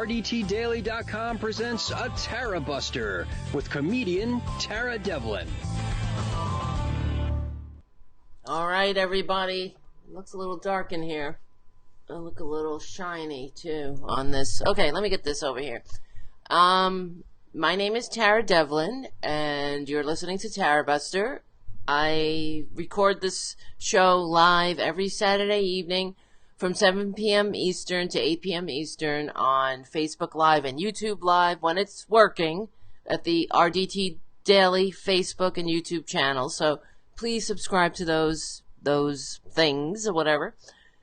RDTDaily.com presents a Tarabuster with comedian Tara Devlin. All right, everybody. It looks a little dark in here. I look a little shiny, too, on this. Okay, let me get this over here. My name is Tara Devlin, and you're listening to Tarabuster. I record this show live every Saturday evening from 7 p.m. Eastern to 8 p.m. Eastern on Facebook Live and YouTube Live when it's working at the RDT Daily Facebook and YouTube channels. So please subscribe to those things or whatever,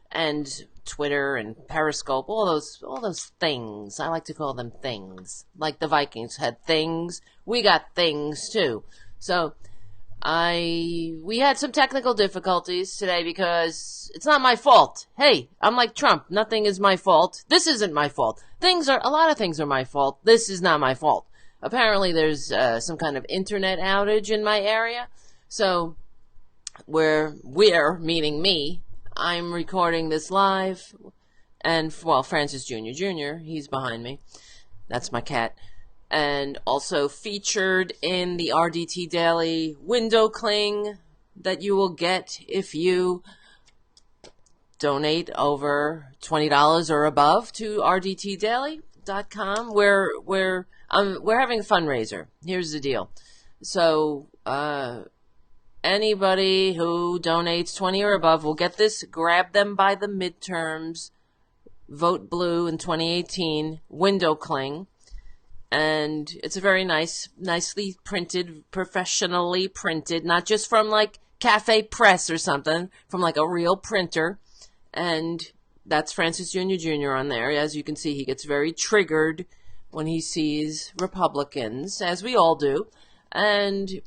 and Twitter and Periscope, all those things. I like to call them things. Like the Vikings had things, we got things too. So we had some technical difficulties today because it's not my fault. Hey, I'm like Trump. Nothing is my fault. This isn't my fault. A lot of things are my fault. This is not my fault. Apparently there's some kind of internet outage in my area. So we're, meaning me, I'm recording this live. And, well, Francis Jr., he's behind me. That's my cat. And also featured in the RDT Daily window cling that you will get if you donate over $20 or above to rdtdaily.com. We're having a fundraiser. Here's the deal. So anybody who donates 20 or above will get this Grab Them by the Midterms Vote Blue in 2018 window cling. And it's a very nicely printed, professionally printed, not just from like Cafe Press or something, from like a real printer. And that's Francis Jr. on there. As you can see, he gets very triggered when he sees Republicans, as we all do. And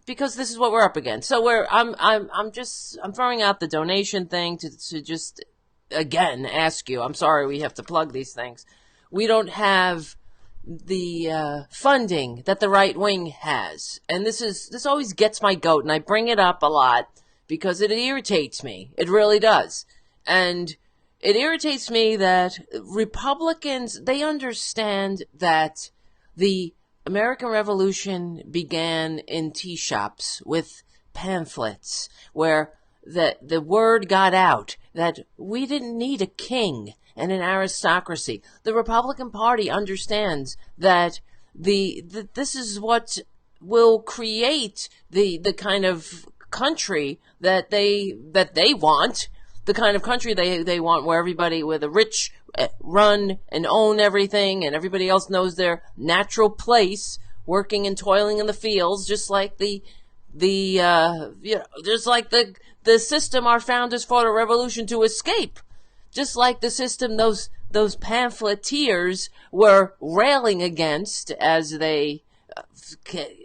because this is what we're up against. So I'm throwing out the donation thing to just again ask you. I'm sorry we have to plug these things. We don't have the funding that the right wing has, and this always gets my goat, and I bring it up a lot because it irritates me. It really does. And it irritates me that Republicans, they understand that the American Revolution began in tea shops with pamphlets where the word got out that we didn't need a king and an aristocracy. The Republican Party understands that this is what will create the kind of country that they want, the kind of country they want where everybody, where the rich run and own everything and everybody else knows their natural place, working and toiling in the fields, just like the system our founders fought a revolution to escape. Just like the system those pamphleteers were railing against as they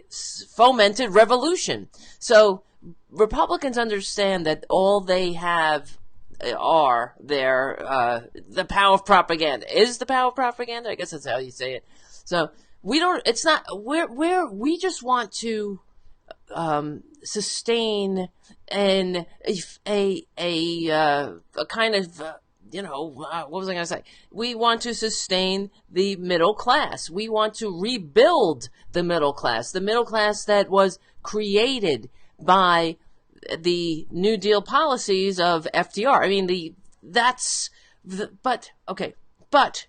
fomented revolution. So Republicans understand that all they have are the power of propaganda. Is the power of propaganda? I guess that's how you say it. So we just want to sustain a kind of what was I going to say? We want to sustain the middle class. We want to rebuild the middle class that was created by the New Deal policies of FDR. I mean, but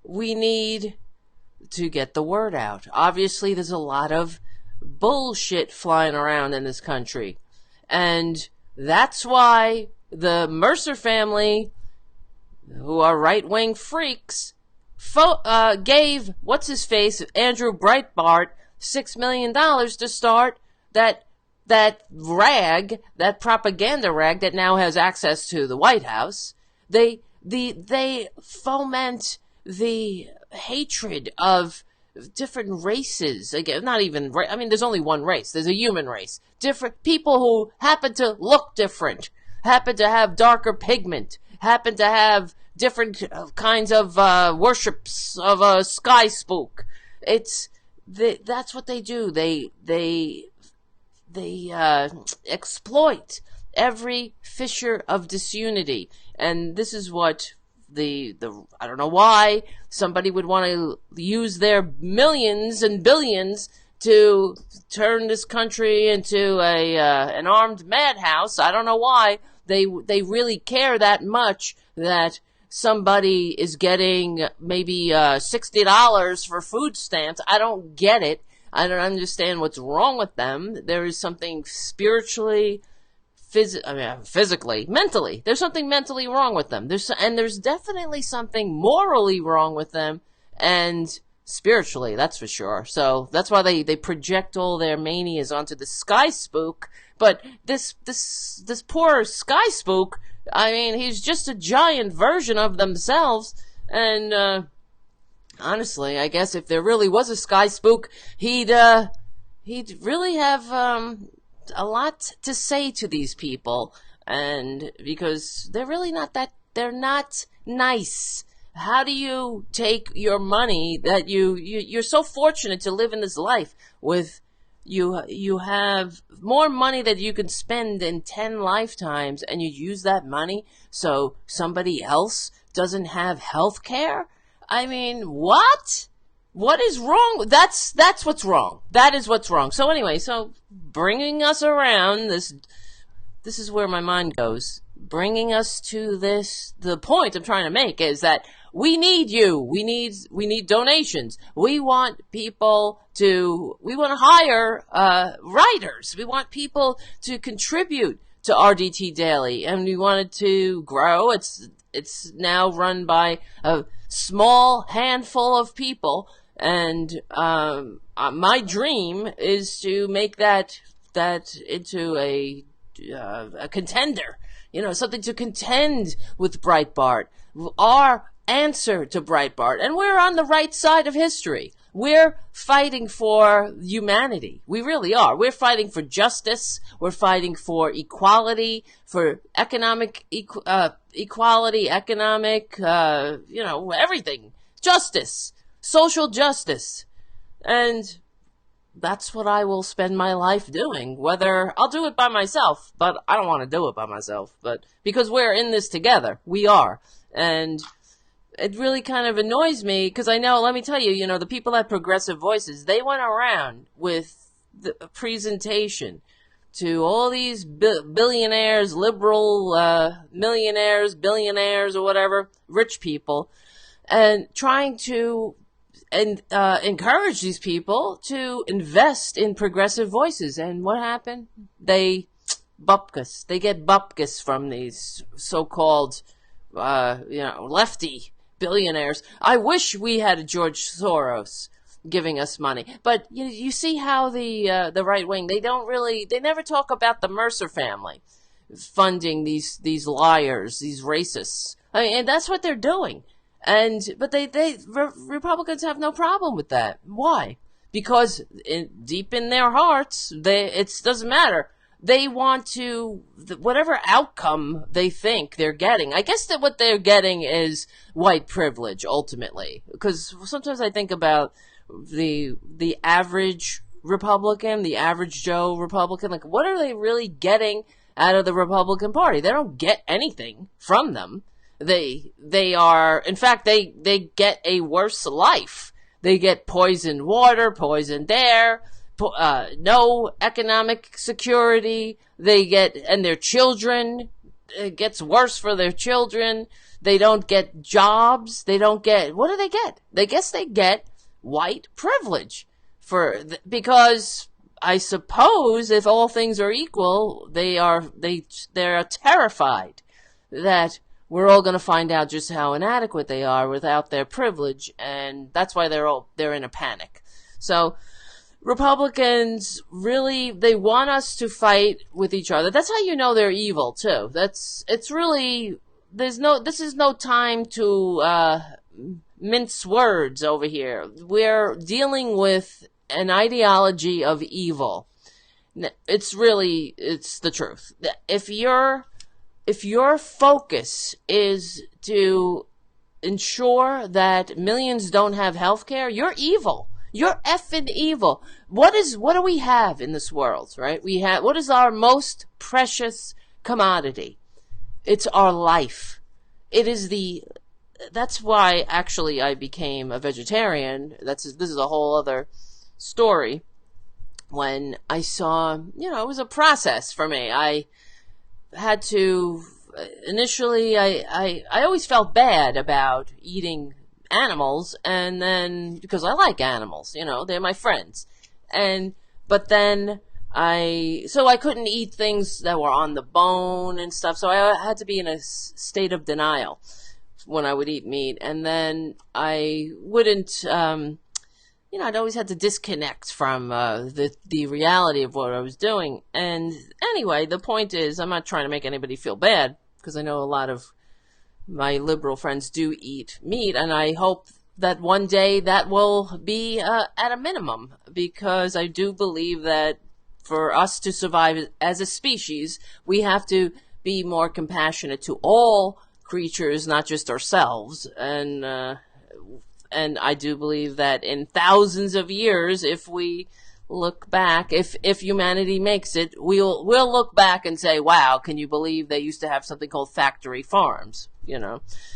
we need to get the word out. Obviously, there's a lot of bullshit flying around in this country. And that's why the Mercer family, who are right-wing freaks, gave what's-his-face, Andrew Breitbart, $6 million to start that rag, that propaganda rag that now has access to the White House. They foment the hatred of different races. Again, not even, I mean, there's only one race. There's a human race. Different people who happen to look different, happen to have darker pigment, happen to have different kinds of worships of a sky spook. That's what they do. They exploit every fissure of disunity, and this is what the I don't know why somebody would want to use their millions and billions to turn this country into an armed madhouse. I don't know why they really care that much that somebody is getting maybe $60 for food stamps. I don't get it. I don't understand what's wrong with them. There is something spiritually, physically, mentally. There's something mentally wrong with them. There's definitely something morally wrong with them, and spiritually, that's for sure. So that's why they project all their manias onto the sky spook. But this poor sky spook, I mean, he's just a giant version of themselves. And honestly, I guess if there really was a sky spook, he'd really have a lot to say to these people, and because they're really they're not nice. How do you take your money that you're so fortunate to live in this life with? You have more money that you can spend in 10 lifetimes, and you use that money so somebody else doesn't have health care? I mean, what? What is wrong? That's what's wrong. That is what's wrong. So anyway, bringing us around, this is where my mind goes. Bringing us to the point I'm trying to make is that we need you. We need donations. We want to hire writers. We want people to contribute to RDT Daily, and we want it to grow. It's now run by a small handful of people, and my dream is to make that into a contender. Something to contend with Breitbart. Our answer to Breitbart. And we're on the right side of history. We're fighting for humanity. We really are. We're fighting for justice. We're fighting for equality, for economic equality, everything. Justice. Social justice. And that's what I will spend my life doing. Whether I'll do it by myself, but I don't want to do it by myself. But because we're in this together, we are. And it really kind of annoys me because I know, let me tell you, the people at Progressive Voices, they went around with the presentation to all these billionaires, liberal millionaires, billionaires, or whatever, rich people, and trying to encourage these people to invest in Progressive Voices. And what happened? They get bupkis from these so-called, lefty billionaires. I wish we had a George Soros giving us money. But you see how the right wing, they never talk about the Mercer family funding these liars, these racists. I mean, and that's what they're doing. But Republicans have no problem with that. Why? Because deep in their hearts, it doesn't matter. They want to, whatever outcome they think they're getting. I guess that what they're getting is white privilege, ultimately. Because sometimes I think about the average Republican, the average Joe Republican. Like, what are they really getting out of the Republican Party? They don't get anything from them. They are, in fact, they get a worse life. They get poisoned water, poisoned air, no economic security. And their children, it gets worse for their children. They don't get jobs. What do they get? They get white privilege because I suppose if all things are equal, they're terrified that we're all going to find out just how inadequate they are without their privilege, and that's why they're in a panic. So Republicans really, they want us to fight with each other. That's how you know they're evil too. This is no time to mince words over here. We're dealing with an ideology of evil. It's the truth. If your focus is to ensure that millions don't have health care, you're evil. You're effing evil. What do we have in this world, right? What is our most precious commodity? It's our life. It is the that's why actually I became a vegetarian. This is a whole other story. When I saw, it was a process for me. I had to, initially, I always felt bad about eating animals, and then, because I like animals, they're my friends. But then so I couldn't eat things that were on the bone and stuff, so I had to be in a state of denial when I would eat meat, and then I wouldn't, I'd always had to disconnect from the reality of what I was doing. And anyway, the point is, I'm not trying to make anybody feel bad, because I know a lot of my liberal friends do eat meat, and I hope that one day that will be at a minimum, because I do believe that for us to survive as a species, we have to be more compassionate to all creatures, not just ourselves. And I do believe that in thousands of years, if we look back, if humanity makes it, we'll look back and say, wow, can you believe they used to have something called factory farms,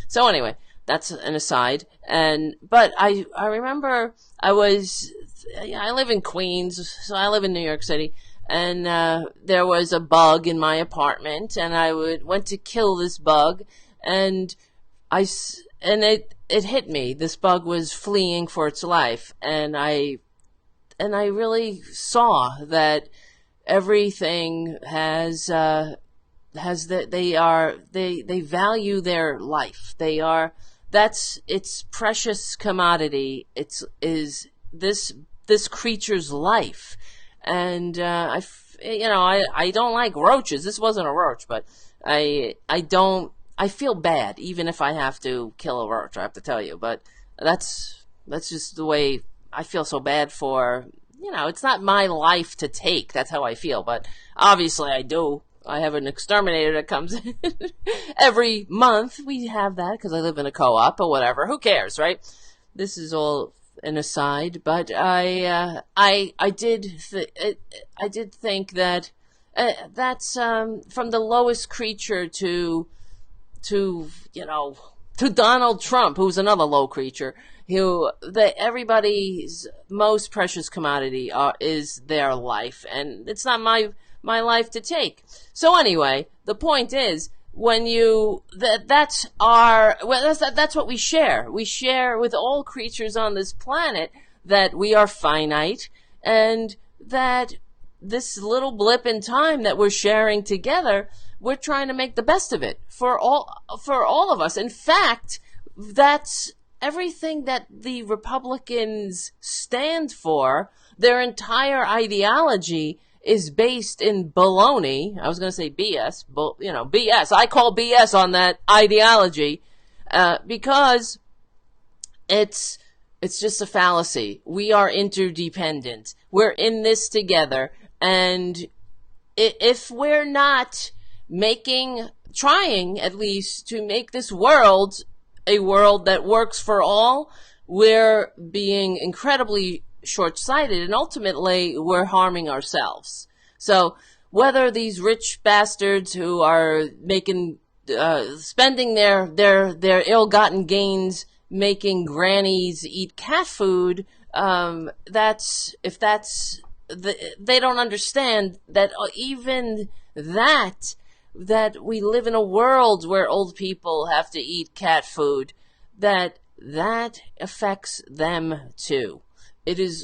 So anyway, that's an aside. But I remember I live in Queens, so I live in New York City, and there was a bug in my apartment, and I went to kill this bug, and it hit me. This bug was fleeing for its life, and I really saw that everything has that they value their life. It's precious commodity. Is this creature's life, and I don't like roaches. This wasn't a roach, but I feel bad even if I have to kill a roach, I have to tell you. But that's just the way I feel. So bad for, it's not my life to take. That's how I feel. But obviously I do. I have an exterminator that comes in every month. We have that because I live in a co-op or whatever. Who cares, right? This is all an aside. But I did think that that's from the lowest creature to Donald Trump, who's another low creature, everybody's most precious commodity is their life, and it's not my life to take. So anyway, the point is, that's what we share. We share with all creatures on this planet that we are finite, and that this little blip in time that we're sharing together, we're trying to make the best of it for all of us. In fact, that's everything that the Republicans stand for. Their entire ideology is based in baloney. I was going to say BS, but BS. I call BS on that ideology because it's just a fallacy. We are interdependent. We're in this together, and if we're not trying at least to make this world a world that works for all, we're being incredibly short-sighted, and ultimately we're harming ourselves. So whether these rich bastards who are spending their ill-gotten gains making grannies eat cat food, they don't understand that even that we live in a world where old people have to eat cat food, that affects them too.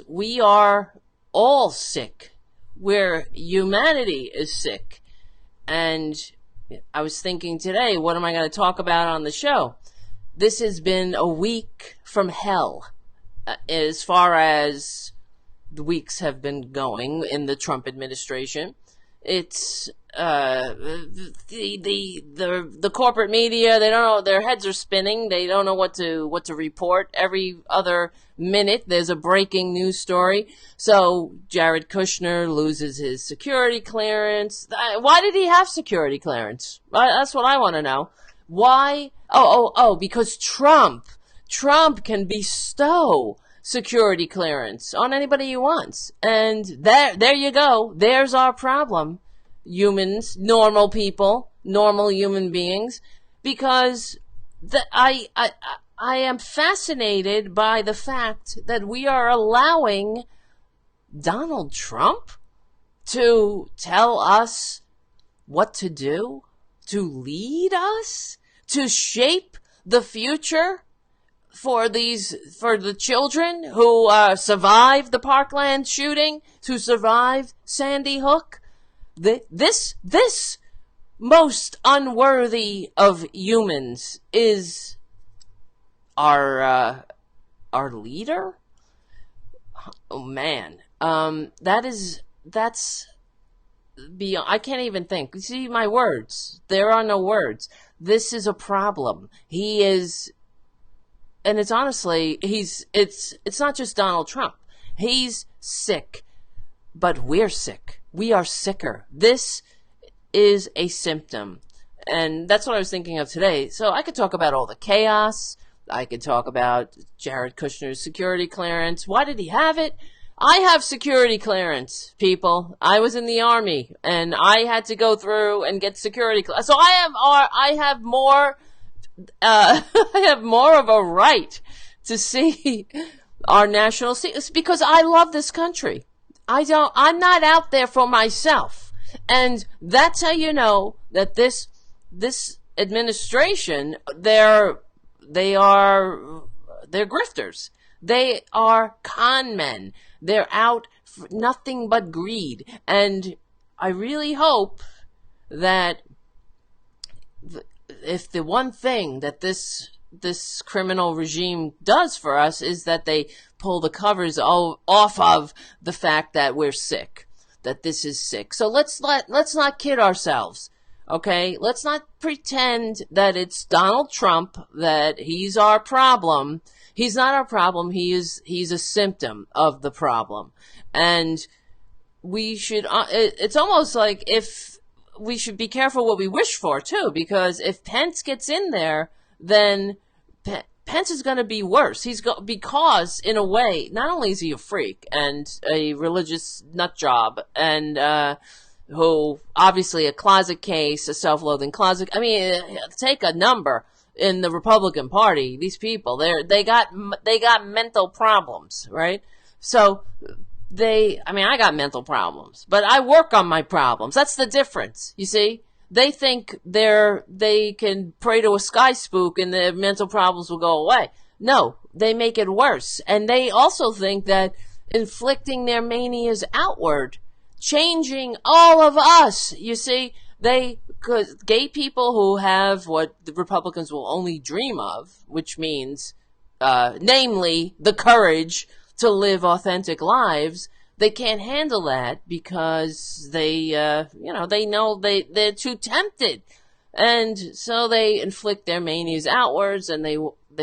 We are all sick, where humanity is sick. And I was thinking today, what am I going to talk about on the show? This has been a week from hell, as far as the weeks have been going in the Trump administration. It's the corporate media, they don't know, their heads are spinning. They don't know what to report. Every other minute there's a breaking news story. So Jared Kushner loses his security clearance. Why did he have security clearance? That's what I want to know. Why? Because Trump can bestow security clearance on anybody he wants. And there you go. There's our problem. Humans, normal people, normal human beings, because I am fascinated by the fact that we are allowing Donald Trump to tell us what to do, to lead us, to shape the future for the children who survived the Parkland shooting, to survive Sandy Hook. This most unworthy of humans is our leader. Oh man, that's beyond. I can't even think. You see my words? There are no words. This is a problem. He is, and it's honestly, it's not just Donald Trump. He's sick, but we're sick. We are sicker. This is a symptom. And that's what I was thinking of today. So I could talk about all the chaos. I could talk about Jared Kushner's security clearance. Why did he have it? I have security clearance, people. I was in the Army, and I had to go through and get security clearance. So I have more I have more of a right to see our national secrets because I love this country. I'm not out there for myself. And that's how you know that this administration, they're grifters. They are con men. They're out for nothing but greed. And I really hope that if the one thing that this criminal regime does for us is that they pull the covers off of the fact that we're sick, that this is sick. So let's not kid ourselves. Okay, let's not pretend that it's Donald Trump, that he's our problem. He's not our problem. He's a symptom of the problem. And we should, it's almost like if we should be careful what we wish for too, because if Pence gets in there, then Pence is going to be worse. Because in a way, not only is he a freak and a religious nut job and, who obviously a closet case, a self-loathing closet. I mean, take a number in the Republican Party. These people, they got mental problems, right? So I got mental problems, but I work on my problems. That's the difference. You see, they think they can pray to a sky spook and their mental problems will go away. No, they make it worse, and they also think that inflicting their manias outward, changing all of us. You see, because gay people who have what the Republicans will only dream of, which means, namely, the courage to live authentic lives, they can't handle that because they know they're too tempted. And so they inflict their manias outwards, and they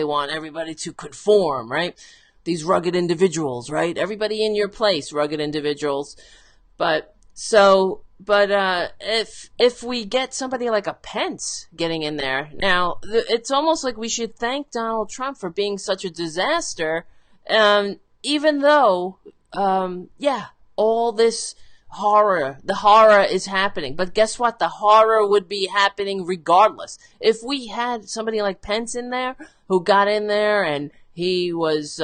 want everybody to conform, right? These rugged individuals, right? Everybody in your place, rugged individuals. But if we get somebody like a Pence getting in there, now it's almost like we should thank Donald Trump for being such a disaster, even though, all this the horror is happening. But guess what? The horror would be happening regardless. If we had somebody like Pence in there who got in there and he was,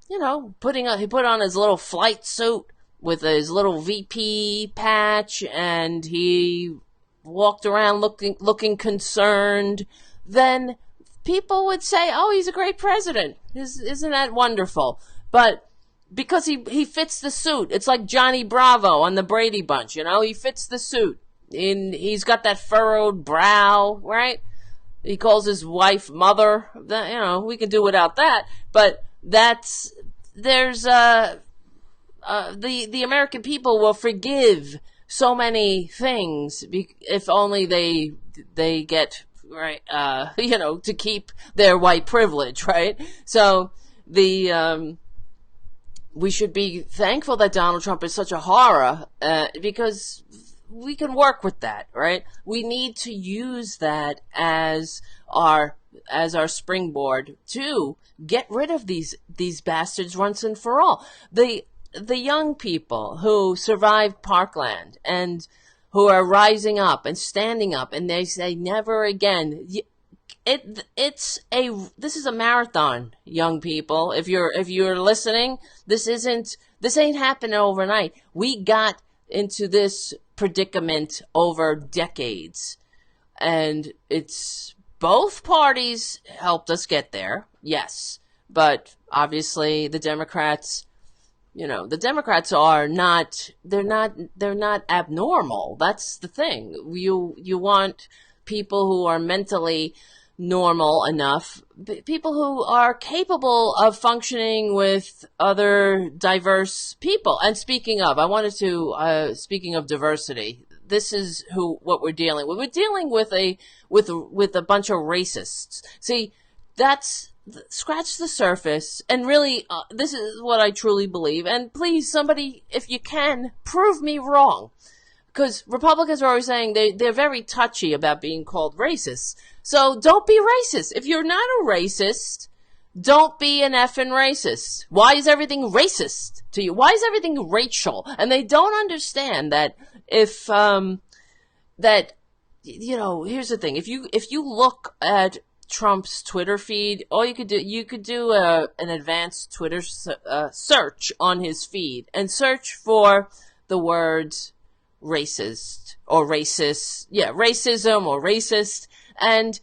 he put on his little flight suit with his little VP patch, and he walked around looking concerned, then people would say, oh, he's a great president. Isn't that wonderful? But because he fits the suit. It's like Johnny Bravo on the Brady Bunch, he fits the suit. He's got that furrowed brow, right? He calls his wife mother. We can do without that, but the American people will forgive so many things if only they get right, to keep their white privilege, right? So we should be thankful that Donald Trump is such a horror, because we can work with that, right? We need to use that as our springboard to get rid of these bastards once and for all. The young people who survived Parkland and who are rising up and standing up, and they say never again. this is a marathon, young people. If you're listening, this ain't happening overnight. We got into this predicament over decades, and it's both parties helped us get there, yes, but obviously the Democrats are not, they're not abnormal. That's the thing. You want people who are mentally normal enough, people who are capable of functioning with other diverse people. And speaking of diversity, this is what we're dealing with. We're dealing with a bunch of racists. See, scratch the surface, and really, this is what I truly believe. And please, somebody, if you can, prove me wrong. Because Republicans are always saying they're very touchy about being called racist. So don't be racist. If you're not a racist, don't be an effing racist. Why is everything racist to you? Why is everything racial? And they don't understand that here's the thing. If you look at Trump's Twitter feed, all you could do an advanced Twitter search on his feed and search for the words racist or racist, racism or racist, and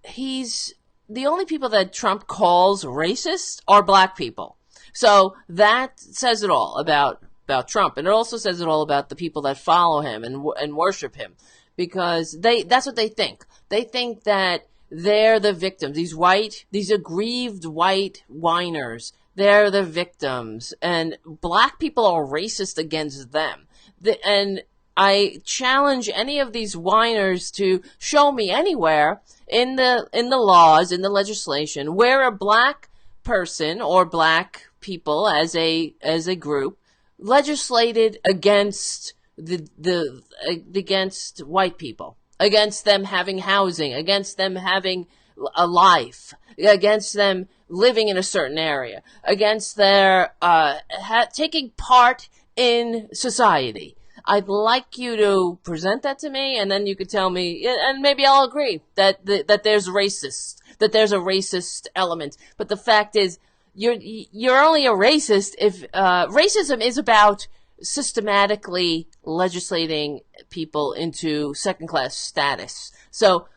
the only people that Trump calls racist are black people. So that says it all about Trump, and it also says it all about the people that follow him and worship him, because that's what they think. They think that they're the victims. These aggrieved white whiners, they're the victims, and black people are racist against them. And I challenge any of these whiners to show me anywhere in the laws, in the legislation, where a black person or black people as a group legislated against against white people, against them having housing, against them having a life, against them living in a certain area, against their taking part in society. I'd like you to present that to me, and then you could tell me, and maybe I'll agree that there's a racist element. But the fact is, you're only a racist if racism is about systematically legislating people into second-class status. So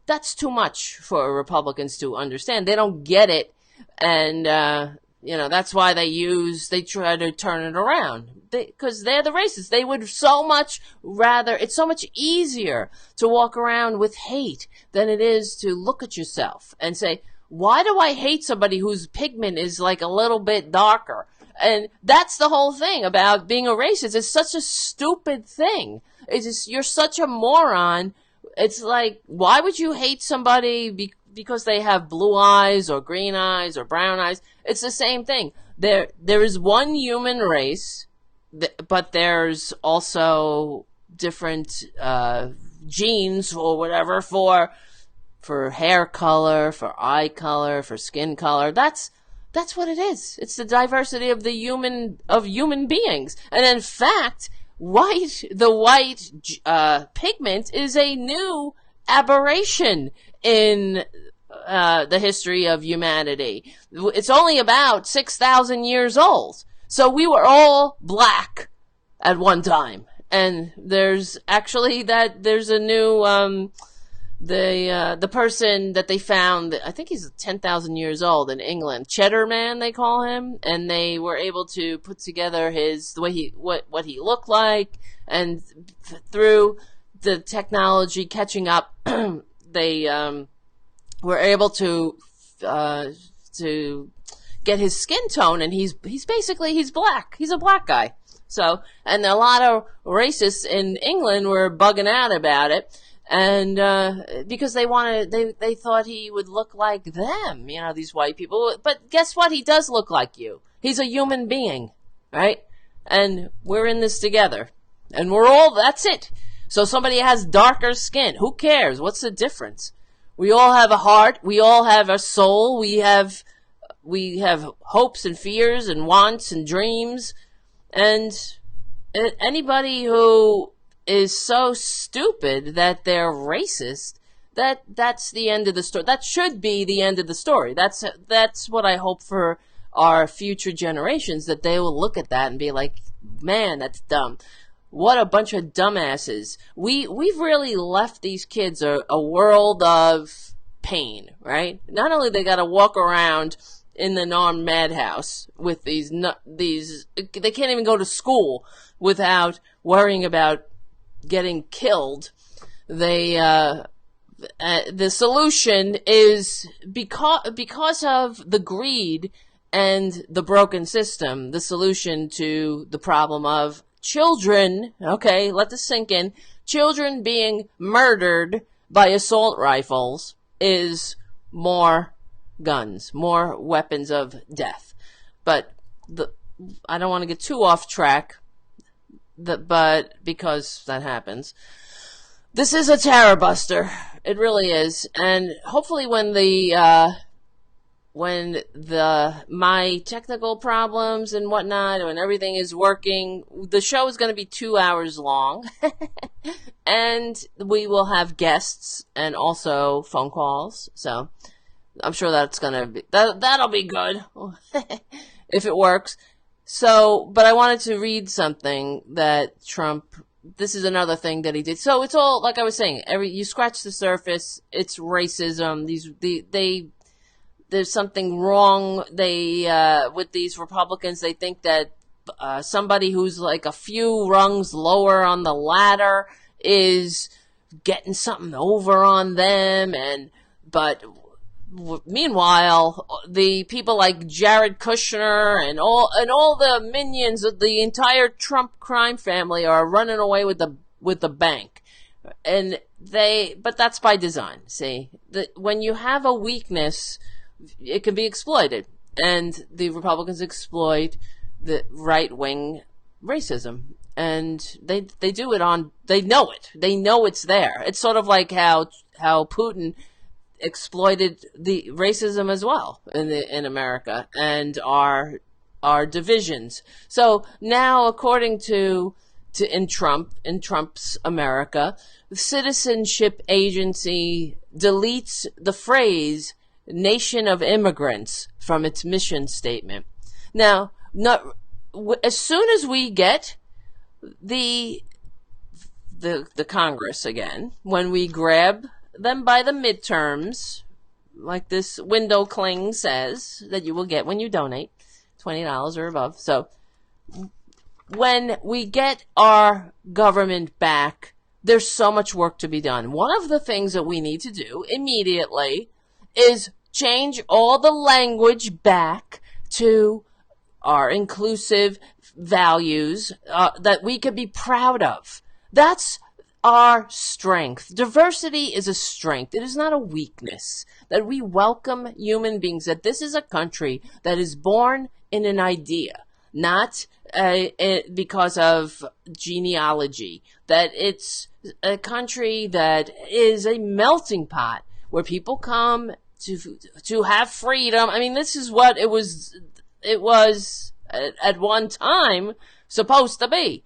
that's too much for Republicans to understand. They don't get it, and that's why they try to turn it around, because they're the racists. They would so much rather, it's so much easier to walk around with hate than it is to look at yourself and say, why do I hate somebody whose pigment is like a little bit darker? And that's the whole thing about being a racist. It's such a stupid thing. It's just, you're such a moron. It's like, why would you hate somebody because they have blue eyes or green eyes or brown eyes? It's the same thing. There is one human race, but there's also different genes or whatever for hair color, for eye color, for skin color. That's what it is. It's the diversity of human beings. And in fact, the white pigment is a new aberration in the history of humanity. It's only about 6,000 years old. So we were all black at one time. And there's a new, the person that they found, I think he's 10,000 years old in England, Cheddar Man they call him, and they were able to put together what he looked like, and through the technology catching up, they were able to get his skin tone, and he's black. He's a black guy. So, and a lot of racists in England were bugging out about it. And because they thought he would look like them, these white people. But guess what? He does look like you. He's a human being, right? And we're in this together. And that's it. So somebody has darker skin. Who cares? What's the difference? We all have a heart. We all have a soul. We have hopes and fears and wants and dreams. And anybody who is so stupid that they're racist, that's the end of the story. That should be the end of the story. That's what I hope for our future generations, that they will look at that and be like, man, that's dumb. What a bunch of dumbasses. We've really left these kids a world of pain, right? Not only they got to walk around in the madhouse with these, they can't even go to school without worrying about getting killed. The solution is because of the greed and the broken system. The solution to the problem of children, okay, let this sink in, children being murdered by assault rifles is more guns, more weapons of death. But I don't want to get too off track, but because that happens. This is a Tarabuster. It really is. And hopefully when my technical problems and whatnot, when everything is working, the show is going to be 2 hours long. And we will have guests and also phone calls. So I'm sure that's going to be, that'll be good if it works. So, but I wanted to read something that Trump, this is another thing that he did. So it's all, like I was saying, you scratch the surface, it's racism. There's something wrong. With these Republicans, they think that somebody who's like a few rungs lower on the ladder is getting something over on them, but meanwhile, the people like Jared Kushner and all the minions of the entire Trump crime family are running away with the bank, but that's by design. See, when you have a weakness, it can be exploited, and the Republicans exploit the right-wing racism, and they do it they know it. They know it's there. It's sort of like how Putin exploited the racism as well in America and our divisions. So now, according to in Trump's America, the Citizenship Agency deletes the phrase "nation of immigrants" from its mission statement. Now, as soon as we get the Congress again, when we grab them by the midterms, like this window cling says that you will get when you donate $20 or above. So when we get our government back, there's so much work to be done. One of the things that we need to do immediately is change all the language back to our inclusive values that we could be proud of. That's our strength. Diversity is a strength. It is not a weakness. That we welcome human beings, that this is a country that is born in an idea, not because of genealogy, that it's a country that is a melting pot where people come to have freedom. I mean, this is what it was at one time supposed to be.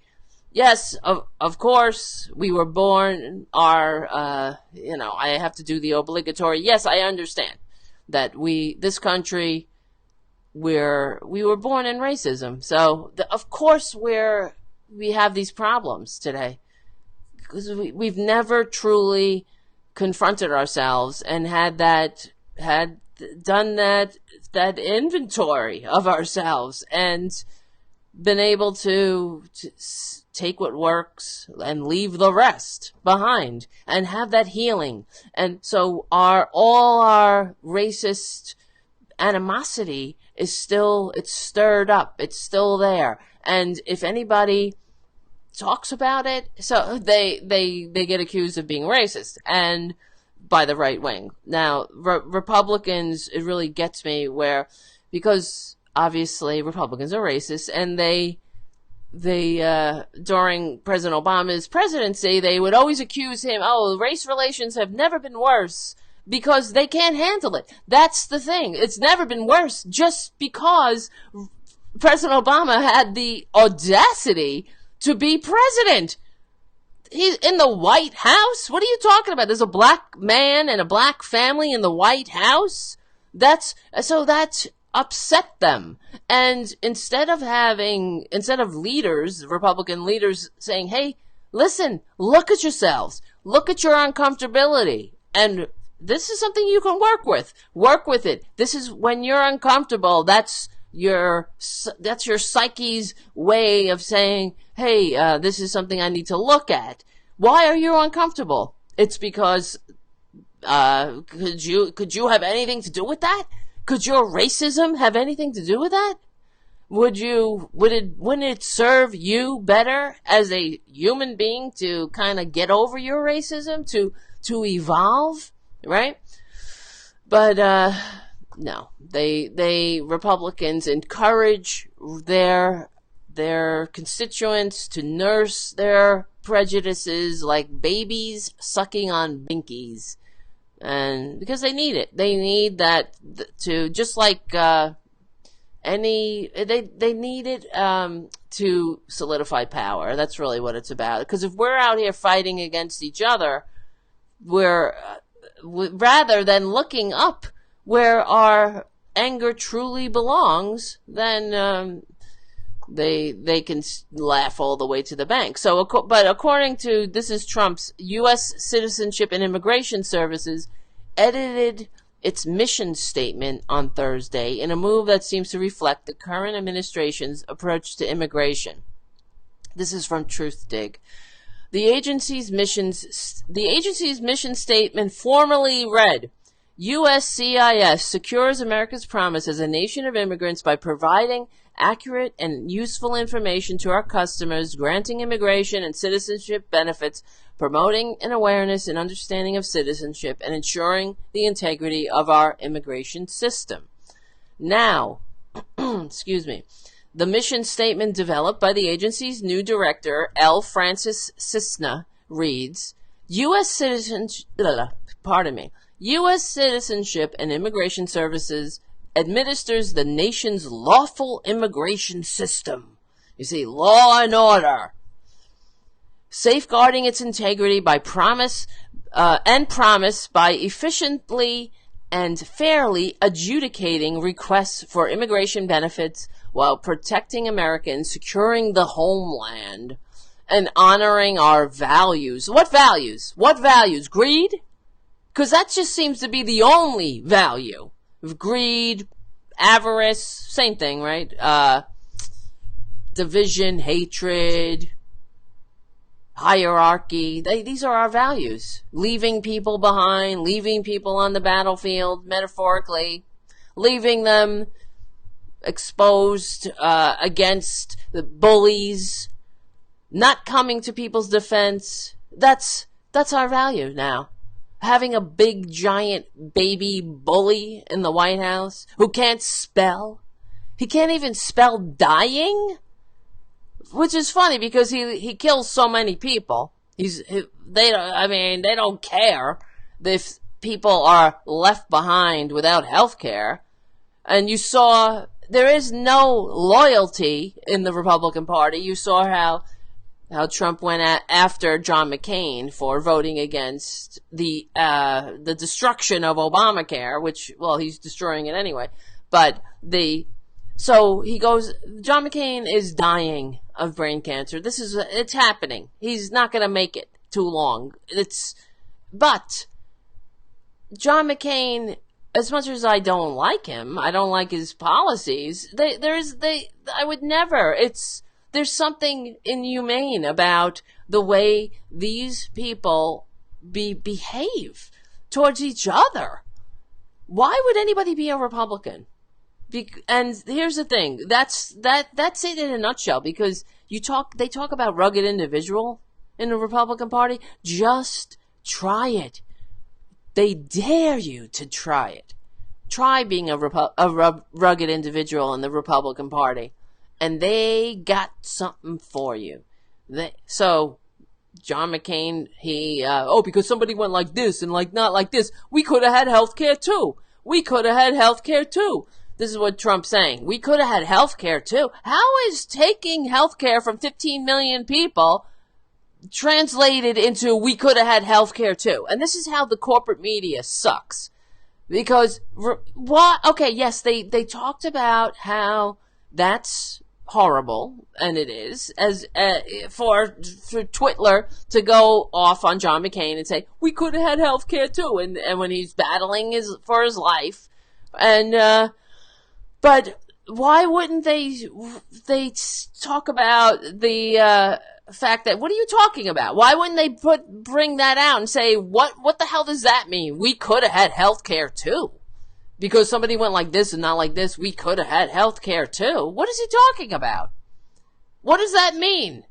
Yes, of course, we were born, I have to do the obligatory. Yes, I understand that this country, we were born in racism. So, of course, we have these problems today. Because we've never truly confronted ourselves and had done that inventory of ourselves and been able to take what works and leave the rest behind and have that healing. And so all our racist animosity is it's stirred up. It's still there. And if anybody talks about it, so they get accused of being racist, and by the right wing. Now, Republicans, it really gets me because obviously Republicans are racist, and they during President Obama's presidency, they would always accuse him, race relations have never been worse because they can't handle it. That's the thing. It's never been worse just because President Obama had the audacity to be president. he's in the White House? What are you talking about? There's a black man and a black family in the White House? That's upset them. And instead of leaders, Republican leaders saying, hey, listen, look at yourselves. Look at your uncomfortability. And this is something you can work with. Work with it. This is when you're uncomfortable. That's your psyche's way of saying, hey, this is something I need to look at. Why are you uncomfortable? It's because, could you have anything to do with that? Could your racism have anything to do with that? Wouldn't it serve you better as a human being to kind of get over your racism, to evolve, right? But, no, they Republicans encourage their constituents to nurse their prejudices like babies sucking on binkies. And because they need it. They need that to, just like they need it to solidify power. That's really what it's about. Because if we're out here fighting against each other, we're rather than looking up where our anger truly belongs, then they can laugh all the way to the bank. So, but according to, this is Trump's, U.S. Citizenship and Immigration Services edited its mission statement on Thursday in a move that seems to reflect the current administration's approach to immigration. This is from TruthDig. The agency's mission statement formally read, USCIS secures America's promise as a nation of immigrants by providing accurate and useful information to our customers, granting immigration and citizenship benefits, promoting an awareness and understanding of citizenship, and ensuring the integrity of our immigration system. Now, excuse me, the mission statement developed by the agency's new director, L. Francis Cisna, reads, U.S. Citizenship and Immigration Services administers the nation's lawful immigration system. You see, law and order. Safeguarding its integrity by promise by efficiently and fairly adjudicating requests for immigration benefits while protecting Americans, securing the homeland, and honoring our values. What values? What values? Greed? Because that just seems to be the only value. Greed, avarice, same thing, right? Division, hatred, hierarchy. These are our values. Leaving people behind, leaving people on the battlefield, metaphorically, leaving them exposed against the bullies, not coming to people's defense. That's our value now. Having a big, giant baby bully in the White House who can't spell. He can't even spell dying? Which is funny because he kills so many people. They don't care if people are left behind without health care. And you saw there is no loyalty in the Republican Party. You saw how Trump went after John McCain for voting against the destruction of Obamacare, which, well, he's destroying it anyway. But so he goes, John McCain is dying of brain cancer. It's happening. He's not going to make it too long. But John McCain, as much as I don't like him, I don't like his policies, I would never, there's something inhumane about the way these people behave towards each other. Why would anybody be a Republican? And here's the thing. That's it in a nutshell, because they talk about rugged individual in the Republican Party. Just try it. They dare you to try it. Try being a rugged individual in the Republican Party. And they got something for you. So, John McCain, because somebody went like this and like not like this, we could have had health care too. This is what Trump's saying. We could have had health care too. How is taking health care from 15 million people translated into we could have had health care too. And this is how the corporate media sucks. Because, what? Okay, yes, they talked about how that's horrible, and it is, as for Twitler to go off on John McCain and say, we could have had health care too, and when he's battling for his life. And, but why wouldn't they talk about the, fact that, what are you talking about? Why wouldn't they bring that out and say, what the hell does that mean? We could have had health care too. Because somebody went like this and not like this, we could have had health care too. What is he talking about? What does that mean?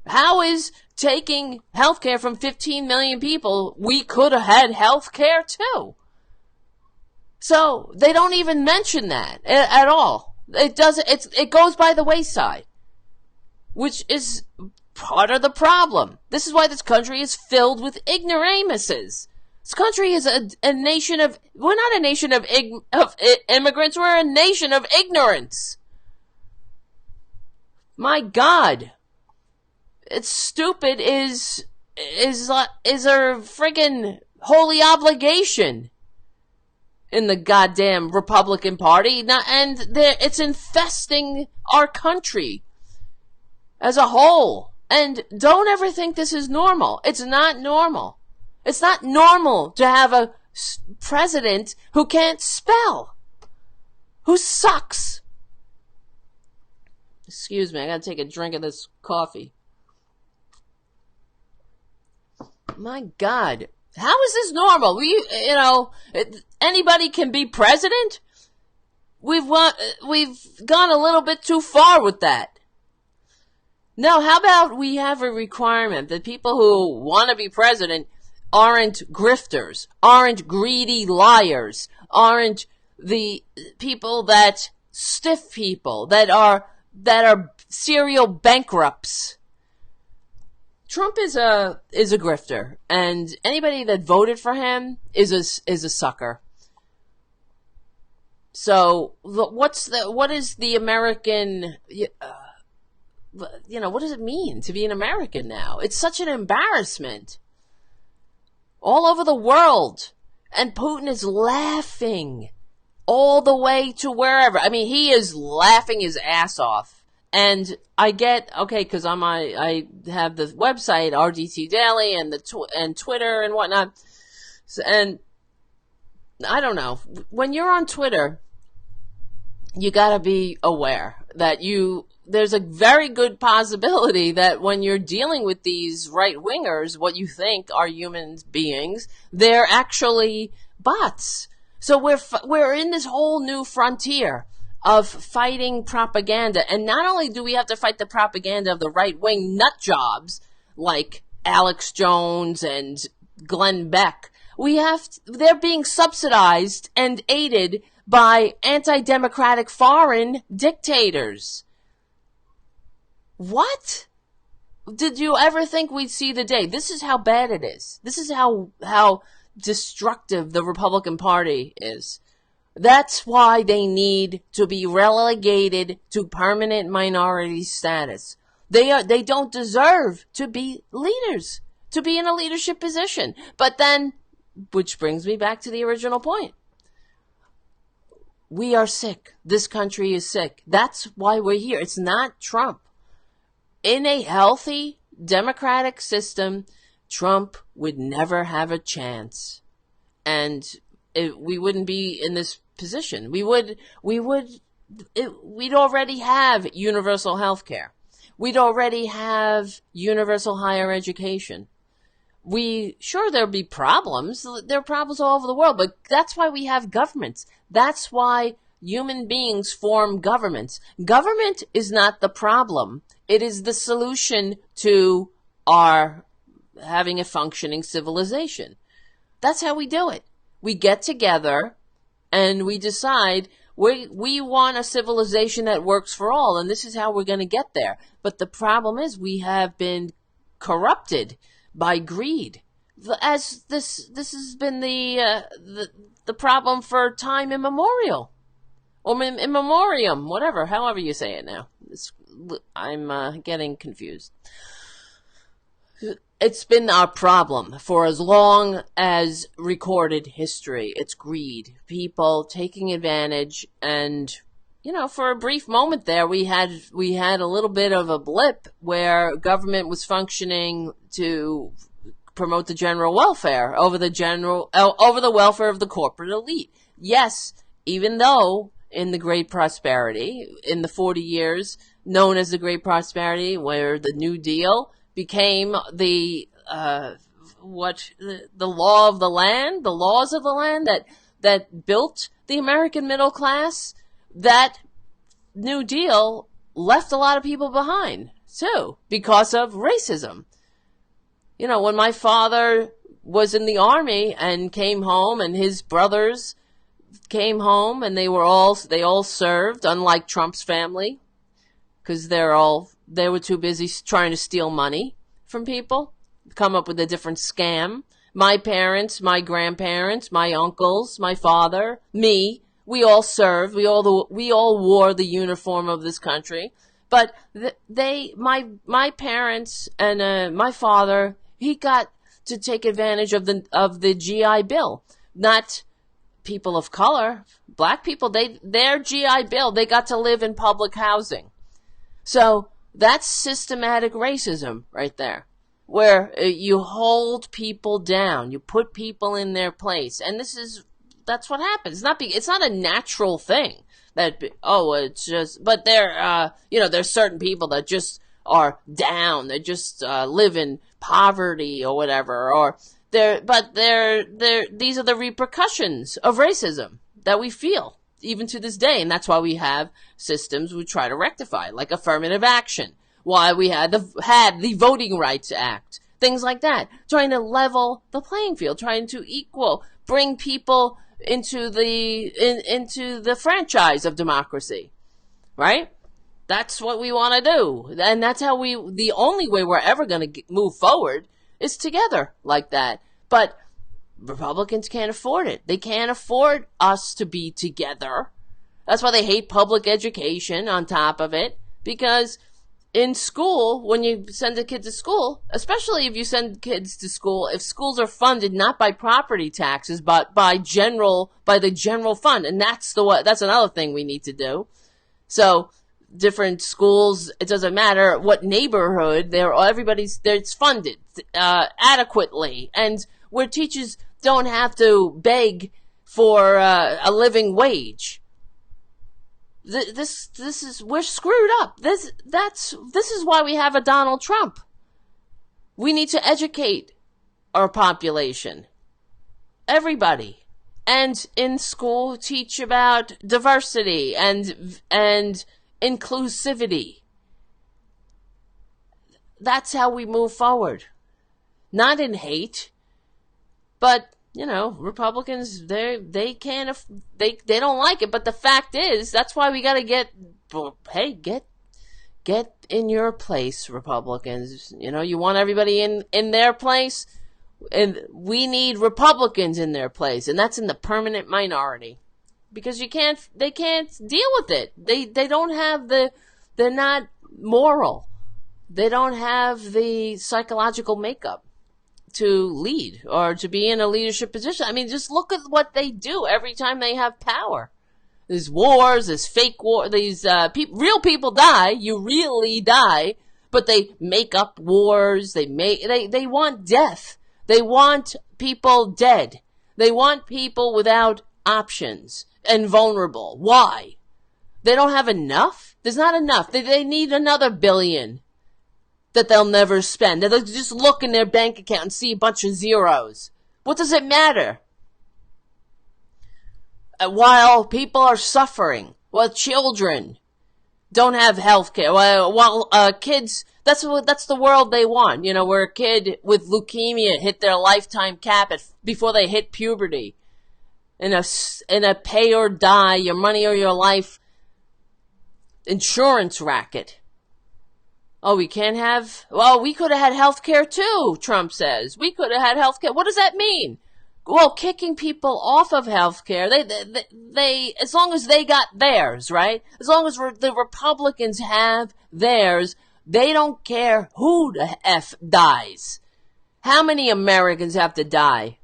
How is taking health care from 15 million people, we could have had health care too? So, they don't even mention that at all. It goes by the wayside. Which is part of the problem. This is why this country is filled with ignoramuses. This country is a nation of... We're not a nation of immigrants. We're a nation of ignorance. My God. It's stupid is a friggin' holy obligation in the goddamn Republican Party. And it's infesting our country as a whole. And don't ever think this is normal. It's not normal. It's not normal to have a president who can't spell. Who sucks. Excuse me, I gotta take a drink of this coffee. My God. How is this normal? Anybody can be president? We've gone a little bit too far with that. No, how about we have a requirement that people who want to be president aren't grifters, aren't greedy liars, aren't the people that stiff people that are serial bankrupts. Trump is a grifter, and anybody that voted for him is a sucker. So what is the American? What does it mean to be an American now? It's such an embarrassment. All over the world. And Putin is laughing all the way to wherever. I mean, he is laughing his ass off. And I get, okay, because I have the website, RDT Daily, and and Twitter and whatnot. And I don't know. When you're on Twitter, you gotta be aware that there's a very good possibility that when you're dealing with these right-wingers, what you think are human beings, they're actually bots. So we're in this whole new frontier of fighting propaganda. And not only do we have to fight the propaganda of the right-wing nutjobs like Alex Jones and Glenn Beck, they're being subsidized and aided by anti-democratic foreign dictators. What? Did you ever think we'd see the day? This is how bad it is. This is how destructive the Republican Party is. That's why they need to be relegated to permanent minority status. They don't deserve to be leaders, to be in a leadership position. But then, which brings me back to the original point. We are sick. This country is sick. That's why we're here. It's not Trump. In a healthy democratic system, Trump would never have a chance. And we wouldn't be in this position. We'd already have universal health care. We'd already have universal higher education. There'll be problems. There are problems all over the world, but that's why we have governments. That's why human beings form governments. Government is not the problem. It is the solution to our having a functioning civilization. That's how we do it. We get together and we decide we want a civilization that works for all, and this is how we're going to get there. But the problem is we have been corrupted by greed. As this has been the problem for time immemorial. Or in memoriam, whatever, however you say it now. I'm getting confused. It's been our problem for as long as recorded history. It's greed. People taking advantage, and, for a brief moment there, we had a little bit of a blip where government was functioning to promote the general welfare over the welfare of the corporate elite. Yes, even though in the Great Prosperity, in the 40 years known as the Great Prosperity, where the New Deal became the law of the land, the laws of the land that built the American middle class, that New Deal left a lot of people behind too because of racism. When my father was in the army and came home, and his brothers came home, and they all served, unlike Trump's family, because they were too busy trying to steal money from people, come up with a different scam. My parents, my grandparents, my uncles, my father, me, we all served. We all wore the uniform of this country. But my parents and my father, he got to take advantage of the GI Bill. Not people of color, black people. Their GI Bill, they got to live in public housing. So that's systematic racism right there, where you hold people down, you put people in their place, and that's what happens. It's not a natural thing it's just. But there's certain people that just are down. They just live in poverty or whatever, these are the repercussions of racism that we feel even to this day, and that's why we have systems we try to rectify, like affirmative action, why we had the Voting Rights Act, things like that, trying to level the playing field, trying to bring people into the franchise of democracy, right? That's what we want to do, and that's how the only way we're ever going to move forward is together like that. But Republicans can't afford it. They can't afford us to be together. That's why they hate public education on top of it, because in school, when you send a kid to school, especially if you send kids to school, if schools are funded not by property taxes, but by the general fund, and that's another thing we need to do. So different schools, it doesn't matter what neighborhood, it's funded adequately, and where teachers don't have to beg for a living wage. We're screwed up. This is why we have a Donald Trump. We need to educate our population, everybody, and in school teach about diversity and inclusivity. That's how we move forward. Not in hate, but Republicans, they don't like it. But the fact is, that's why we got to get in your place, Republicans. You want everybody in their place, and we need Republicans in their place, and that's in the permanent minority, because they can't deal with it. They don't have they're not moral. They don't have the psychological makeup to lead or to be in a leadership position. I mean, just look at what they do every time they have power. There's wars, there's fake war, these real people die, you really die, but they make up wars, they want death. They want people dead. They want people without options and vulnerable. Why? They don't have enough? There's not enough. They need another billion that they'll never spend. They'll just look in their bank account and see a bunch of zeros. What does it matter? While people are suffering, while children don't have health care, while kids, that's the world they want. Where a kid with leukemia hit their lifetime cap before they hit puberty. In a pay or die, your money or your life insurance racket. Oh, we can't have... Well, we could have had health care too, Trump says. We could have had health care. What does that mean? Well, kicking people off of health care, they as long as they got theirs, right? As long as the Republicans have theirs, They don't care who the F dies. How many Americans have to die?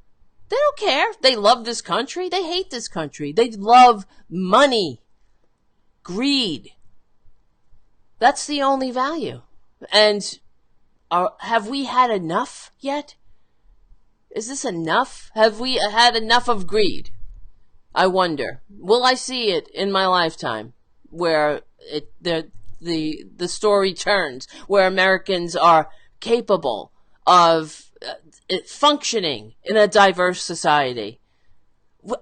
They don't care. They love this country. They hate this country. They love money. Greed. That's the only value. And have we had enough yet? Is this enough? Have we had enough of greed? I wonder. Will I see it in my lifetime where the story turns, where Americans are capable of functioning in a diverse society,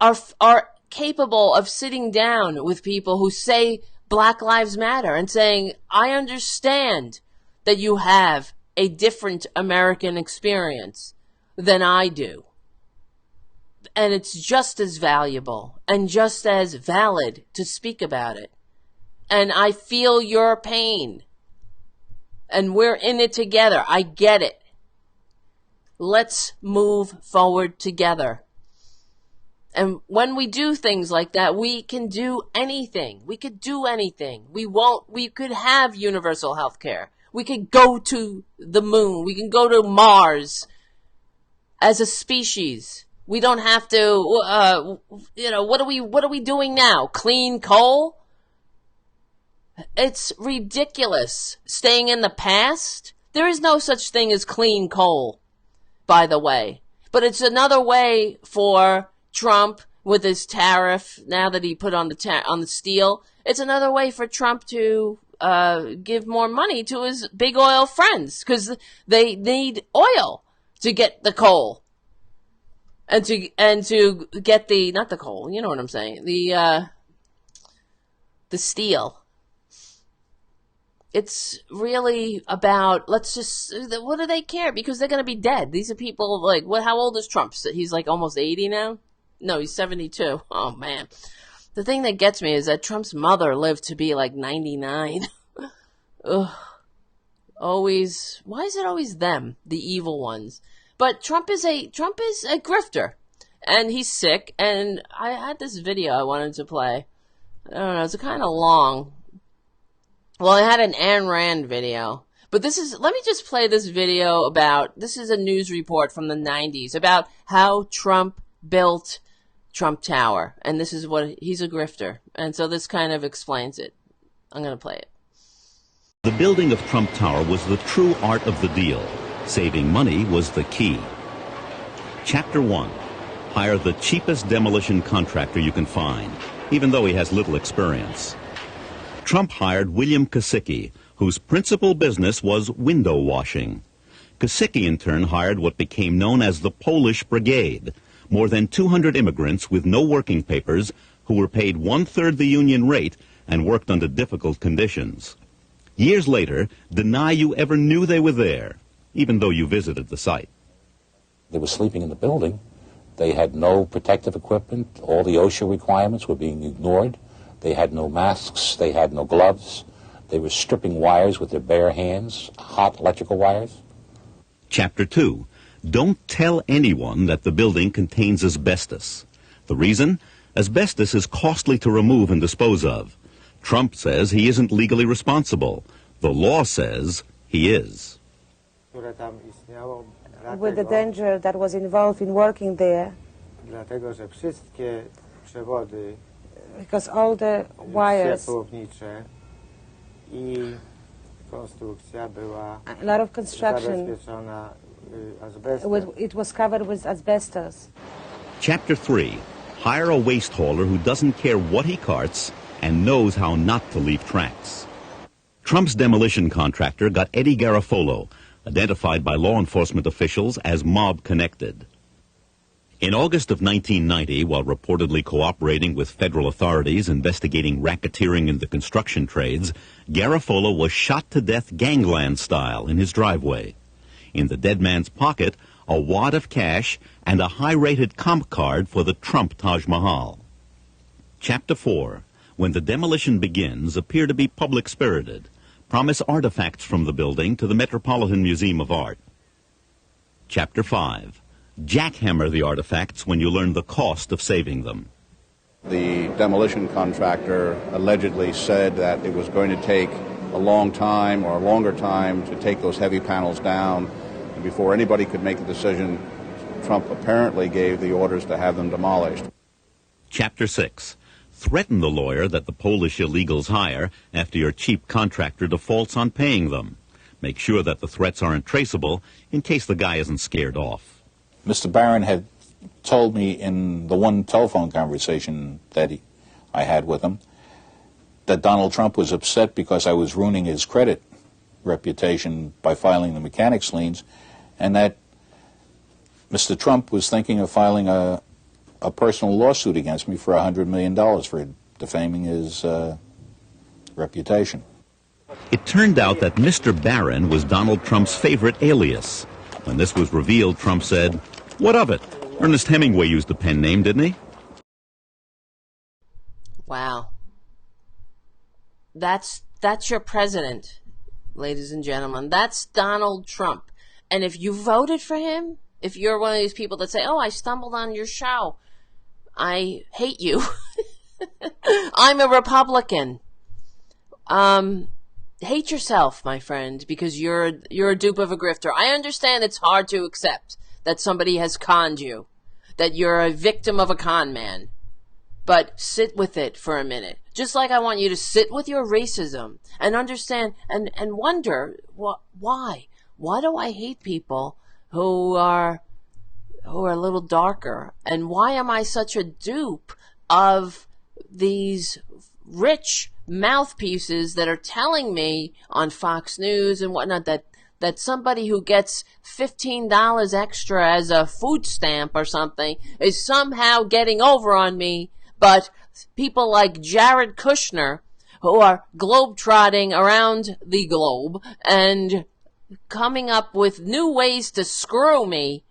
are capable of sitting down with people who say Black Lives Matter and saying, I understand that you have a different American experience than I do. And it's just as valuable and just as valid to speak about it. And I feel your pain. And we're in it together. I get it. Let's move forward together. And when we do things like that, we can do anything. We could do anything. We could have universal health care. We could go to the moon. We can go to Mars as a species. We don't have to, what are we doing now? Clean coal? It's ridiculous. Staying in the past? There is no such thing as clean coal, by the way. But it's another way for Trump with his tariff, now that he put on the steel. It's another way for Trump to give more money to his big oil friends, because they need oil to get the coal. And to get the, not the coal, you know what I'm saying, the steel. It's really about, what do they care? Because they're going to be dead. These are people, like, how old is Trump? He's like almost 80 now? No, he's 72. Oh, man. The thing that gets me is that Trump's mother lived to be like 99. Ugh. Always, why is it always them, the evil ones? But Trump is a grifter, and he's sick, and I had this video I wanted to play. I don't know, it's kind of long. Well, I had an Ayn Rand video, but let me just play this video this is a news report from the 90s about how Trump built Trump Tower, and this is he's a grifter, and so this kind of explains it. I'm going to play it. The building of Trump Tower was the true art of the deal. Saving money was the key. Chapter 1. Hire the cheapest demolition contractor you can find, even though he has little experience. Trump hired William Kosicki, whose principal business was window washing. Kosicki, in turn, hired what became known as the Polish Brigade, more than 200 immigrants with no working papers who were paid one-third the union rate and worked under difficult conditions. Years later, deny you ever knew they were there, even though you visited the site. They were sleeping in the building. They had no protective equipment. All the OSHA requirements were being ignored. They had no masks. They had no gloves. They were stripping wires with their bare hands, hot electrical wires. Chapter 2. Don't tell anyone that the building contains asbestos. The reason? Asbestos is costly to remove and dispose of. Trump says he isn't legally responsible. The law says he is. With the danger that was involved in working there, because all the wires, a lot of construction, it was covered with asbestos. Chapter 3. Hire a waste hauler who doesn't care what he carts and knows how not to leave tracks. Trump's demolition contractor got Eddie Garofalo, identified by law enforcement officials as mob-connected. In August of 1990, while reportedly cooperating with federal authorities investigating racketeering in the construction trades, Garofalo was shot to death gangland style in his driveway. In the dead man's pocket, a wad of cash and a high-rated comp card for the Trump Taj Mahal. Chapter 4. When the demolition begins, appear to be public-spirited. Promise artifacts from the building to the Metropolitan Museum of Art. Chapter 5. Jackhammer the artifacts when you learn the cost of saving them. The demolition contractor allegedly said that it was going to take a long time or a longer time to take those heavy panels down. And before anybody could make a decision, Trump apparently gave the orders to have them demolished. Chapter 6. Threaten the lawyer that the Polish illegals hire after your cheap contractor defaults on paying them. Make sure that the threats aren't traceable in case the guy isn't scared off. Mr. Barron had told me in the one telephone conversation that I had with him that Donald Trump was upset because I was ruining his credit reputation by filing the mechanics liens, and that Mr. Trump was thinking of filing a personal lawsuit against me for $100 million for defaming his reputation. It turned out that Mr. Barron was Donald Trump's favorite alias. When this was revealed, Trump said, "What of it? Ernest Hemingway used a pen name, didn't he?" Wow. That's your president, ladies and gentlemen. That's Donald Trump. And if you voted for him, if you're one of these people that say, "Oh, I stumbled on your show, I hate you," I'm a Republican. Hate yourself, my friend, because you're a dupe of a grifter. I understand it's hard to accept that somebody has conned you, that you're a victim of a con man. But sit with it for a minute. Just like I want you to sit with your racism and understand and wonder why. Why do I hate people who are a little darker? And why am I such a dupe of these rich mouthpieces that are telling me on Fox News and whatnot that somebody who gets $15 extra as a food stamp or something is somehow getting over on me, but people like Jared Kushner, who are globetrotting around the globe and coming up with new ways to screw me,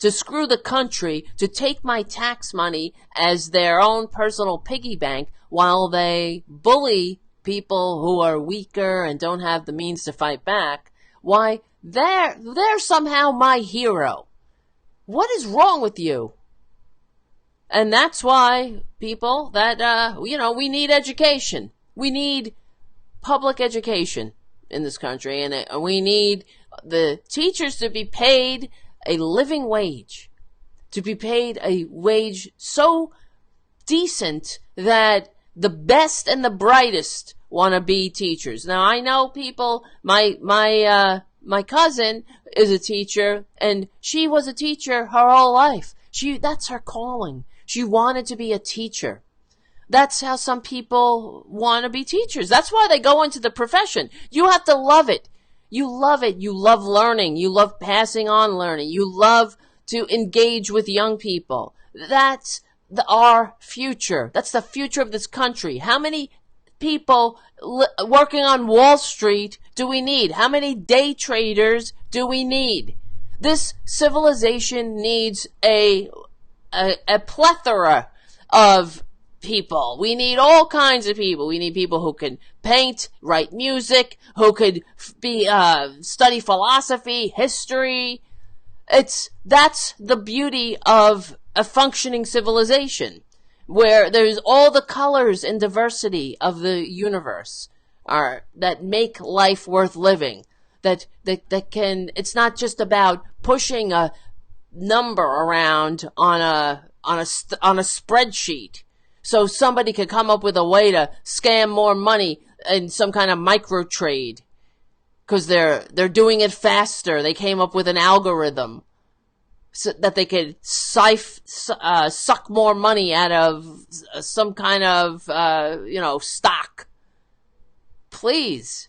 to screw the country, to take my tax money as their own personal piggy bank while they bully people who are weaker and don't have the means to fight back, why, they're somehow my hero. What is wrong with you? And that's why, people, that, we need education. We need public education in this country, and we need the teachers to be paid a living wage, to be paid a wage so decent that the best and the brightest want to be teachers. Now, I know people, my cousin is a teacher, and she was a teacher her whole life. That's her calling. She wanted to be a teacher. That's how some people want to be teachers. That's why they go into the profession. You have to love it. You love it. You love learning. You love passing on learning. You love to engage with young people. That's our future. That's the future of this country. How many people working on Wall Street do we need? How many day traders do we need? This civilization needs a plethora of people. We need all kinds of people. We need people who can paint, write music, who could study philosophy, history. That's the beauty of a functioning civilization, where there's all the colors and diversity of the universe that make life worth living. That can. It's not just about pushing a number around on a spreadsheet, so somebody could come up with a way to scam more money in some kind of micro trade, because they're doing it faster. They came up with an algorithm so that they could suck more money out of some kind of stock. Please,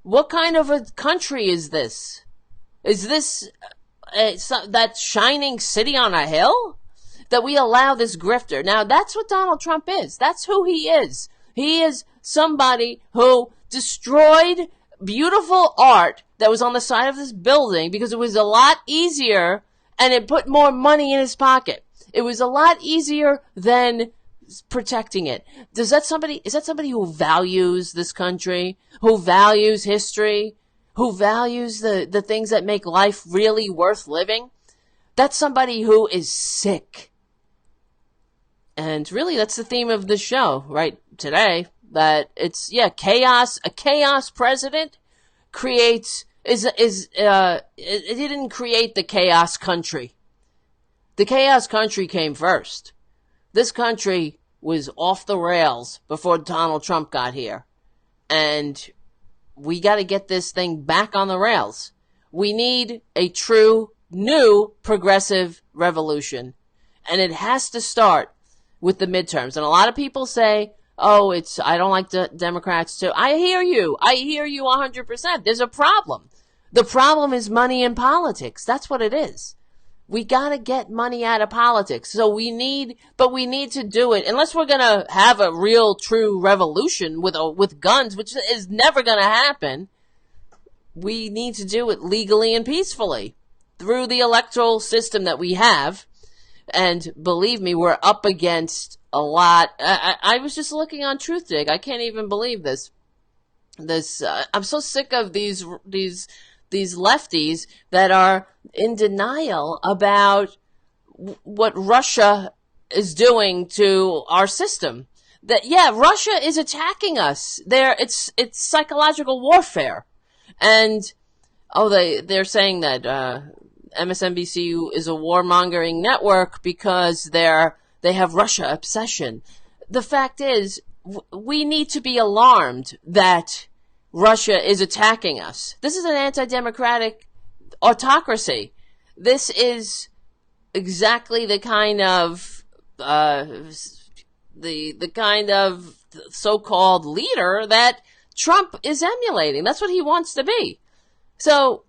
what kind of a country is this? Is this that shining city on a hill? That we allow this grifter. Now, that's what Donald Trump is. That's who he is. He is somebody who destroyed beautiful art that was on the side of this building because it was a lot easier, and it put more money in his pocket. It was a lot easier than protecting it. Is that somebody who values this country, who values history, who values the things that make life really worth living? That's somebody who is sick. And really, that's the theme of the show, right? Today, that it's, chaos. A chaos president creates, it didn't create the chaos country. The chaos country came first. This country was off the rails before Donald Trump got here. And we got to get this thing back on the rails. We need a true, new, progressive revolution. And it has to start with the midterms. And a lot of people say, I don't like the Democrats too. I hear you 100%. There's a problem. The problem is money in politics. That's what it is. We gotta get money out of politics. So we need to do it. Unless we're gonna have a real, true revolution with guns, which is never gonna happen. We need to do it legally and peacefully through the electoral system that we have. And believe me, we're up against a lot. I was just looking on Truthdig. I can't even believe this. I'm so sick of these lefties that are in denial about what Russia is doing to our system. That, Russia is attacking us. It's psychological warfare. And, they're saying that, MSNBC is a warmongering network because they have Russia obsession. The fact is, we need to be alarmed that Russia is attacking us. This is an anti-democratic autocracy. This is exactly the kind of the kind of so-called leader that Trump is emulating. That's what he wants to be. So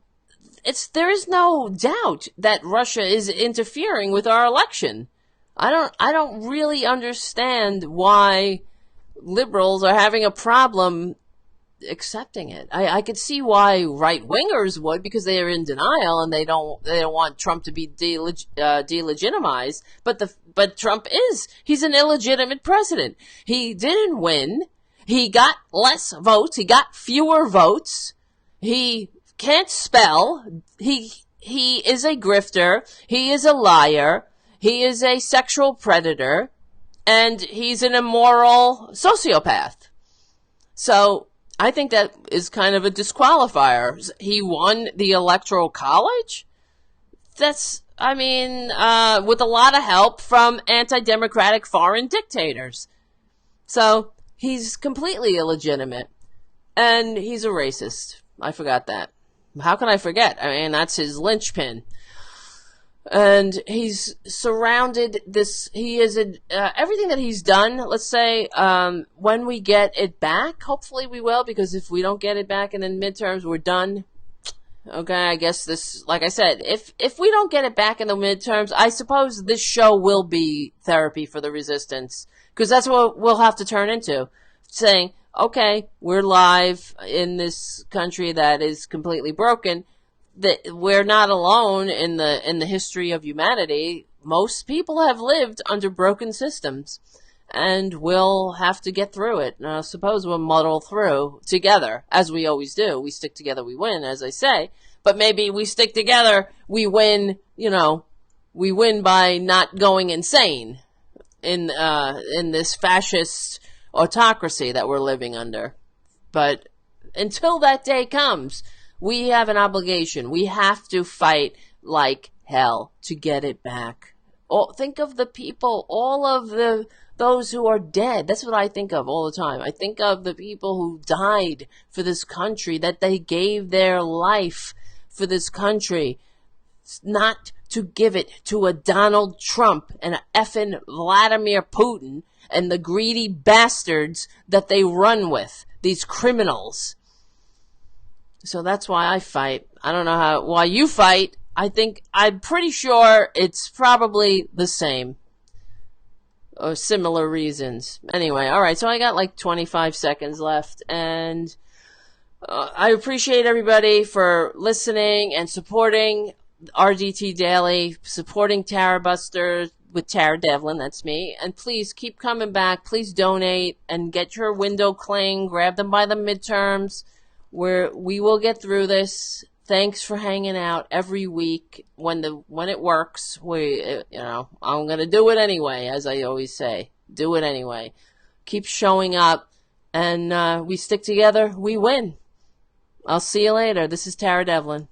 there is no doubt that Russia is interfering with our election. I don't really understand why liberals are having a problem accepting it. I could see why right-wingers would, because they are in denial and they don't want Trump to be delegitimized. But Trump he's an illegitimate president. He didn't win. He got less votes. He got fewer votes. He can't spell. He is a grifter. He is a liar. He is a sexual predator, and he's an immoral sociopath. So I think that is kind of a disqualifier. He won the Electoral College? With a lot of help from anti-democratic foreign dictators. So he's completely illegitimate. And he's a racist. I forgot that. How can I forget? That's his linchpin. And he's surrounded everything that he's done, let's say, when we get it back, hopefully we will, because if we don't get it back in the midterms, we're done. Okay, I guess like I said, if we don't get it back in the midterms, I suppose this show will be therapy for the resistance, because that's what we'll have to turn into, saying, okay, we're live in this country that is completely broken. That we're not alone in the history of humanity. Most people have lived under broken systems, and we'll have to get through it. And I suppose we'll muddle through together, as we always do. We stick together, we win, as I say. But maybe we stick together, we win. We win by not going insane in this fascist autocracy that we're living under. But until that day comes, we have an obligation. We have to fight like hell to get it back. Think of the people, all of those who are dead. That's what I think of all the time. I think of the people who died for this country, that they gave their life for this country, not to give it to a Donald Trump and a effing Vladimir Putin and the greedy bastards that they run with, these criminals. So that's why I fight. I don't know why you fight. I'm pretty sure it's probably the same or similar reasons. Anyway, all right. So I got like 25 seconds left, and I appreciate everybody for listening and supporting RDT Daily, supporting Tarabuster with Tara Devlin. That's me. And please keep coming back. Please donate and get your window cling. Grab them by the midterms. We will get through this. Thanks for hanging out every week when it works. I'm going to do it anyway, as I always say. Do it anyway. Keep showing up and we stick together, we win. I'll see you later. This is Tara Devlin.